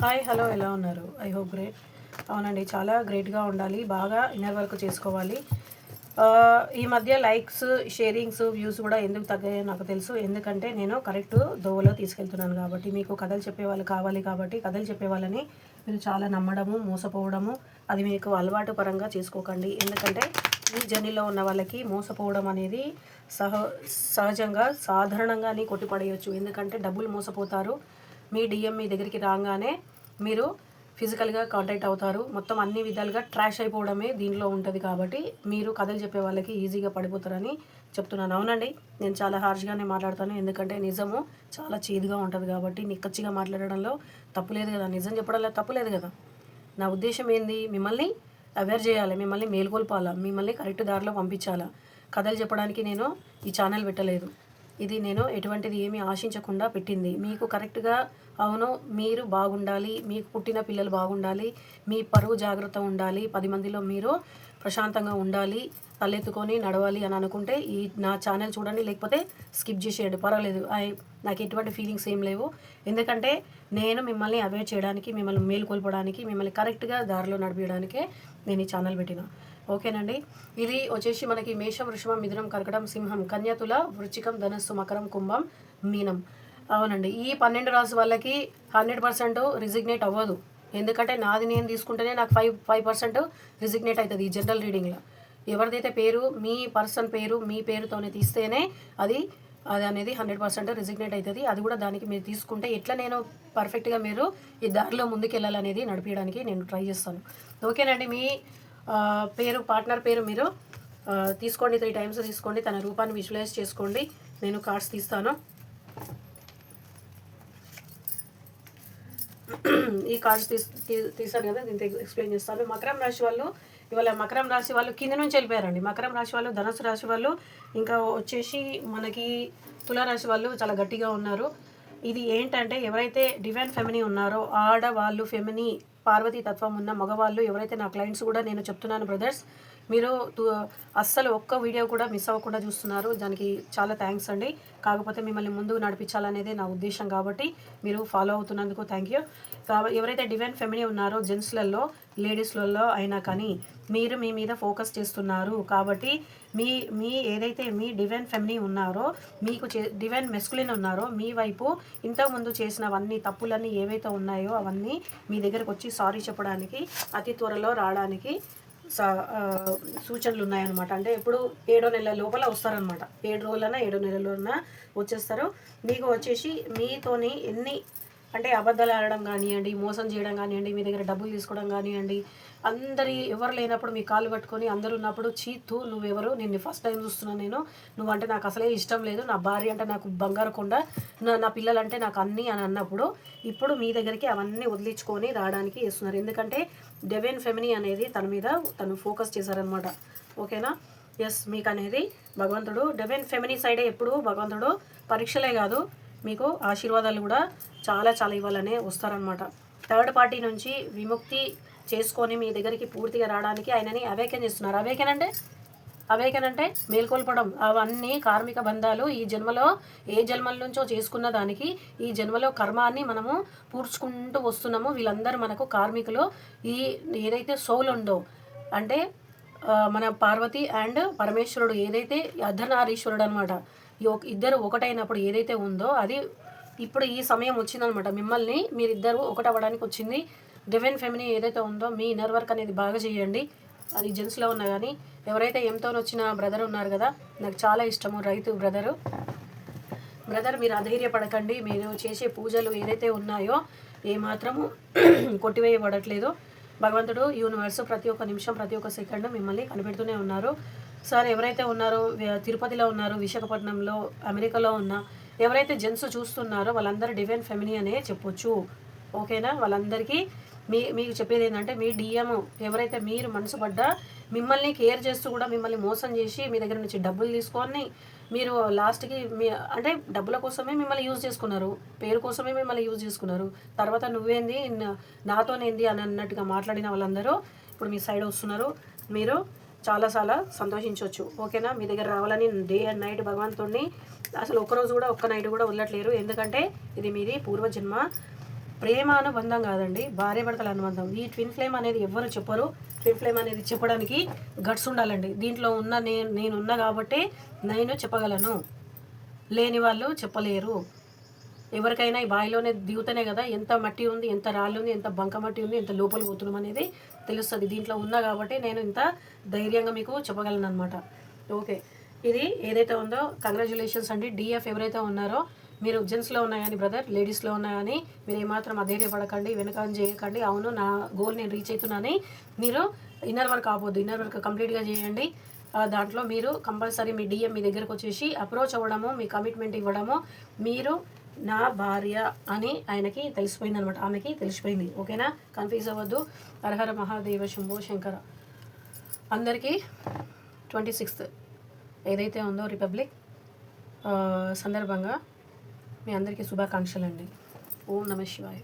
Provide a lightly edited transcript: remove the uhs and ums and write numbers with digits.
Hi hello ఎలా ఉన్నారు? I hope great. అవునండి, చాలా గ్రేట్గా ఉండాలి, బాగా ఇన్నర్ వర్క్ చేసుకోవాలి. ఈ మధ్య లైక్స్, షేరింగ్స్, వ్యూస్ కూడా ఎందుకు తగ్గాయో నాకు తెలుసు. ఎందుకంటే నేను కరెక్ట్ దోవలో తీసుకెళ్తున్నాను కాబట్టి. మీకు కథలు చెప్పేవాళ్ళు కావాలి కాబట్టి కథలు చెప్పేవాళ్ళని మీరు చాలా నమ్మడము, మోసపోవడము అది మీకు అలవాటు పరంగా చేసుకోకండి. ఎందుకంటే ఈ జర్నీలో ఉన్న వాళ్ళకి మోసపోవడం అనేది సహజంగా సాధారణంగానే కొట్టిపడేయచ్చు. ఎందుకంటే డబ్బులు మోసపోతారు. మీ డిఎం మీ దగ్గరికి రాగానే మీరు ఫిజికల్గా కాంటాక్ట్ అవుతారు. మొత్తం అన్ని విధాలుగా ట్రాష్ అయిపోవడమే దీనిలో ఉంటుంది. కాబట్టి మీరు కథలు చెప్పే వాళ్ళకి ఈజీగా పడిపోతారని చెప్తున్నాను. అవునండి, నేను చాలా హార్ష్గానే మాట్లాడతాను. ఎందుకంటే నిజము చాలా చేదుగా ఉంటుంది కాబట్టి. నిక్కచ్చిగా మాట్లాడడంలో తప్పులేదు కదా, నిజం చెప్పడంలో తప్పులేదు కదా. నా ఉద్దేశం ఏంది, మిమ్మల్ని అవేర్ చేయాలి, మిమ్మల్ని మేల్కొల్పాలా, మిమ్మల్ని కరెక్ట్ దారిలో పంపించాలా. కథలు చెప్పడానికి నేను ఈ ఛానల్ పెట్టలేదు. ఇది నేను ఎటువంటిది ఏమీ ఆశించకుండా పెట్టింది. మీకు కరెక్ట్గా అవును మీరు బాగుండాలి, మీకు పుట్టిన పిల్లలు బాగుండాలి, మీ పరువు జాగ్రత్త ఉండాలి, 10 మందిలో మీరు ప్రశాంతంగా ఉండాలి, తలెత్తుకొని నడవాలి అని అనుకుంటే ఈ నా ఛానల్ చూడండి. లేకపోతే స్కిప్ చేసేయండి, పర్వాలేదు. నాకు ఎటువంటి ఫీలింగ్స్ ఏం లేవు. ఎందుకంటే నేను మిమ్మల్ని అవేర్ చేయడానికి, మిమ్మల్ని మేలుకొల్పడానికి, మిమ్మల్ని కరెక్ట్గా దారిలో నడిపించడానికే నేను ఈ ఛానల్ పెట్టిన. ఓకేనండి. ఇది వచ్చేసి మనకి మేషం, వృషభం, మిథునం, కర్కటం, సింహం, కన్య, తుల, వృశ్చికం, ధనస్సు, మకరం, కుంభం, మీనం. అవునండి, ఈ 12 రాశి వాళ్ళకి 100% రిజిగ్నేట్ అవ్వదు. ఎందుకంటే నాది నేను తీసుకుంటేనే నాకు 5% రిజిగ్నేట్ అవుతుంది ఈ జనరల్ రీడింగ్లో. ఎవరిదైతే పేరు, మీ పర్సన్ పేరు మీ పేరుతోనే తీస్తేనే అది అనేది 100% రిజిగ్నేట్ అవుతుంది. అది కూడా దానికి మీరు తీసుకుంటే ఎట్లా నేను పర్ఫెక్ట్గా మీరు ఈ దారిలో ముందుకు వెళ్ళాలనేది నడిపించడానికి నేను ట్రై చేస్తాను. ఓకేనండి. మీ పేరు, పార్ట్నర్ పేరు మీరు తీసుకోండి, 3 టైమ్స్ తీసుకోండి, తన రూపాన్ని విజువలైజ్ చేసుకోండి. నేను కార్డ్స్ తీస్తాను. ఈ కార్డ్స్ తీసాను కదా, దీంతో ఎక్స్ప్లెయిన్ చేస్తాను. మకరం రాశి వాళ్ళు ఇవాళ మకరం రాశి వాళ్ళు కింద నుంచి వెళ్ళిపోయారండి. మకరం రాశి వాళ్ళు, ధనుసు రాశి వాళ్ళు, ఇంకా వచ్చేసి మనకి తులారాశి వాళ్ళు చాలా గట్టిగా ఉన్నారు. ఇది ఏంటంటే ఎవరైతే డివైన్ ఫెమినీ ఉన్నారో ఆడవాళ్ళు, ఫెమినీ పార్వతీ తత్వం ఉన్న మగవాళ్ళు ఎవరైతే నా క్లయింట్స్ కూడా నేను చెప్తున్నాను బ్రదర్స్, మీరు అస్సలు ఒక్క వీడియో కూడా మిస్ అవ్వకుండా చూస్తున్నారు. దానికి చాలా థ్యాంక్స్ అండి. కాకపోతే మిమ్మల్ని ముందుకు నడిపించాలనేదే నా ఉద్దేశం కాబట్టి మీరు ఫాలో అవుతున్నందుకు థ్యాంక్ యూ. ఎవరైతే డివైన్ ఫెమినీ ఉన్నారో జెంట్స్లలో, లేడీస్లలో అయినా కానీ మీరు మీ మీద ఫోకస్ చేస్తున్నారు కాబట్టి మీ ఏదైతే మీ డివైన్ ఫెమినీ ఉన్నారో, మీకు డివైన్ మెస్కులిన్ ఉన్నారో, మీ వైపు ఇంతకుముందు చేసినవన్నీ తప్పులన్నీ ఏవైతే ఉన్నాయో అవన్నీ మీ దగ్గరకు వచ్చి సారీ చెప్పడానికి అతి త్వరలో రావడానికి సూచనలు ఉన్నాయన్నమాట. అంటే ఇప్పుడు 7వ నెల లోపల వస్తారనమాట. 7 రోజులన్నా 7వ నెలలోనా వచ్చేస్తారు. మీకు వచ్చేసి మీతోని ఎన్ని అంటే అబద్ధాలు ఆడడం కానివ్వండి, మోసం చేయడం కానివ్వండి, మీ దగ్గర డబ్బులు తీసుకోవడం కానివ్వండి, ఎవరు లేనప్పుడు మీ కాళ్ళు పట్టుకొని అందరూ ఉన్నప్పుడు చీతు నువ్వెవరు, నిన్ను ఫస్ట్ టైం చూస్తున్నాను, నువ్వంటే నాకు అసలే ఇష్టం లేదు, నా భార్య అంటే నాకు బంగారు కొండ, నా పిల్లలంటే నాకు అన్నీ అని అన్నప్పుడు ఇప్పుడు మీ దగ్గరికి అవన్నీ వదిలించుకొని రావడానికి చేస్తున్నారు. ఎందుకంటే డివైన్ ఫెమినీ అనేది తన మీద తను ఫోకస్ చేశారనమాట. ఓకేనా? ఎస్, మీకు అనేది భగవంతుడు డివైన్ ఫెమినీ సైడే ఎప్పుడు భగవంతుడు పరీక్షలే కాదు మీకు ఆశీర్వాదాలు కూడా చాలా చాలా ఇవ్వాలనే వస్తారనమాట. థర్డ్ పార్టీ నుంచి విముక్తి చేసుకొని మీ దగ్గరికి పూర్తిగా రావడానికి ఆయనని అవేకెన్ చేస్తున్నారు. అవేకెన్ అంటే మేల్కొల్పడం. అవన్నీ కార్మిక బంధాలు ఈ జన్మలో ఏ జన్మల నుంచో చేసుకున్న దానికి ఈ జన్మలో కర్మాన్ని మనము పూడ్చుకుంటూ వస్తున్నాము. వీళ్ళందరూ మనకు కార్మికులు. ఈ ఏదైతే సోల్ ఉందో అంటే మన పార్వతి అండ్ పరమేశ్వరుడు ఏదైతే అర్ధనారీశ్వరుడు అనమాట, ఇద్దరు ఒకటైనప్పుడు ఏదైతే ఉందో అది ఇప్పుడు ఈ సమయం వచ్చిందనమాట. మిమ్మల్ని మీరిద్దరు ఒకటవ్వడానికి వచ్చింది. డివైన్ ఫెమినీ ఏదైతే ఉందో మీ ఇన్నర్ వర్క్ అనేది బాగా చేయండి. అది జెంట్స్లో ఉన్నా కానీ ఎవరైతే ఎంతో వచ్చిన బ్రదర్ ఉన్నారు కదా, నాకు చాలా ఇష్టము రైతు బ్రదర్, మీరు అధైర్యపడకండి. మీరు చేసే పూజలు ఏదైతే ఉన్నాయో ఏమాత్రము కొట్టివేయబడట్లేదు. భగవంతుడు, యూనివర్స్ ప్రతి ఒక్క నిమిషం, ప్రతి ఒక్క సెకండ్ మిమ్మల్ని కనిపెడుతూనే ఉన్నారు. సార్ ఎవరైతే ఉన్నారో తిరుపతిలో ఉన్నారు, విశాఖపట్నంలో, అమెరికాలో ఉన్న ఎవరైతే జెంట్స్ చూస్తున్నారో వాళ్ళందరూ డివైన్ ఫెమినీ అనే చెప్పొచ్చు. ఓకేనా? వాళ్ళందరికీ మీకు చెప్పేది ఏంటంటే మీ డిఎం ఎవరైతే మీరు మనసు పడ్డా మిమ్మల్ని కేర్ చేస్తూ కూడా మిమ్మల్ని మోసం చేసి మీ దగ్గర నుంచి డబ్బులు తీసుకొని మీరు లాస్ట్కి అంటే డబ్బుల కోసమే మిమ్మల్ని యూజ్ చేసుకున్నారు, పేరు కోసమే మిమ్మల్ని యూజ్ చేసుకున్నారు. తర్వాత నువ్వేంది నాతోనేంది అని అన్నట్టుగా మాట్లాడిన వాళ్ళందరూ ఇప్పుడు మీ సైడ్ వస్తున్నారు. మీరు చాలా చాలా సంతోషించవచ్చు. ఓకేనా? మీ దగ్గర రావాలని డే అండ్ నైట్ భగవంతుడిని అసలు ఒక్కరోజు కూడా ఒక్క నైట్ కూడా వదలట్లేరు. ఎందుకంటే ఇది మీది పూర్వజన్మ ప్రేమ అనుబంధం కాదండి, భార్య భర్తల అనుబంధం. ఈ ట్విన్ ఫ్లేమ్ అనేది ఎవ్వరు చెప్పరు. ట్విన్ ఫ్లేమ్ అనేది చెప్పడానికి గట్స్ ఉండాలండి. దీంట్లో ఉన్న నేనున్నా కాబట్టి నేను చెప్పగలను, లేని వాళ్ళు చెప్పలేరు. ఎవరికైనా ఈ బావిలోనే దిగుతనే కదా ఎంత మట్టి ఉంది, ఎంత రాళ్ళు ఉంది, ఎంత బంక మట్టి ఉంది, ఎంత లోపల పోతున్నాం అనేది తెలుస్తుంది. దీంట్లో ఉన్నా కాబట్టి నేను ఇంత ధైర్యంగా మీకు చెప్పగలను అనమాట. ఓకే, ఇది ఏదైతే ఉందో కంగ్రాచులేషన్స్ అండి. డిఎఫ్ ఎవరైతే ఉన్నారో మీరు జెంట్స్లో ఉన్నాయని బ్రదర్, లేడీస్లో ఉన్నాయని మీరు ఏమాత్రం అధైర్యపడకండి, వెనకాల చేయకండి. అవును, నా గోల్ నేను రీచ్ అవుతున్నానని మీరు ఇన్నర్ వర్క్ ఆపొద్దు, ఇన్నర్ వర్క్ కంప్లీట్గా చేయండి. దాంట్లో మీరు కంపల్సరీ మీ డిఎం మీ దగ్గరకు వచ్చేసి అప్రోచ్ అవ్వడము, మీ కమిట్మెంట్ ఇవ్వడము, మీరు నా భార్య అని ఆయనకి తెలిసిపోయింది అనమాట, ఆమెకి తెలిసిపోయింది. ఓకేనా, కన్ఫ్యూజ్ అవ్వద్దు. హరహర మహాదేవ శంభో శంకర. అందరికీ 26th ఏదైతే ఉందో రిపబ్లిక్ సందర్భంగా మీ అందరికీ శుభాకాంక్షలు అండి. ఓం నమః శివాయ.